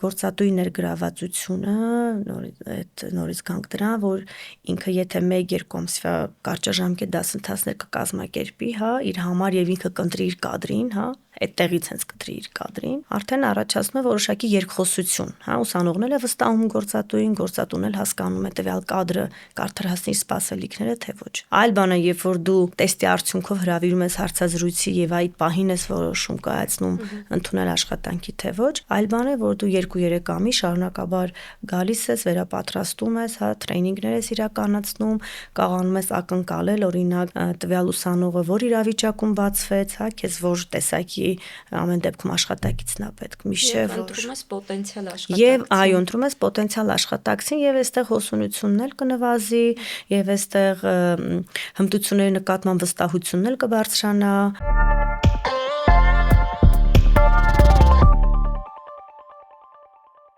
Գործատուի ներգրավվածությունը նորից գանք դրան, որ ինքը եթե 1-2 ամսվա կարճաժամկետ դասընթացներ կկազմակերպի, հա, իր համար եւ ինքը կընտրի իր կադրին, հա, այդտեղից հենց կտրի իր կադրին, արդեն առաջացնում է որոշակի երկխոսություն, հա, ուսանողն էլ է վստահում գործատուին, գործատուն էլ հասկանում է տվյալ կադրը կարդարացնի սպասելիքները, թե ոչ։ Այլ բան է, երբ որ դու տեստի արդյունքով հրավիրում ես հարցազրույցի եւ այդ պահին ես որոշում կայացնում ընդունել աշխատանքի, թե ոչ, այլ բան է, որ դու 2-3 ամիս շարունակաբար գալիս ես, վերապատրաստում ես, հա, տրեյնինգներ ես իրականացնում, կարողանում ես ակնկալել, օրինակ, տվյալ ուսանողը որ իրավիճակում բացվեց, հա, քեզ որ տեսակի ամեն դեպքում աշխատակիցն է պետք, միշտ ընտրում ես պոտենցիալ աշխատակցին։ Եվ այո, ընտրում ես պոտենցիալ աշխատակցին եւ այստեղ հոսունությունն էլ կնվազի, եւ այստեղ հմտությունների նկատմամբ վստահությունն էլ կբարձրանա։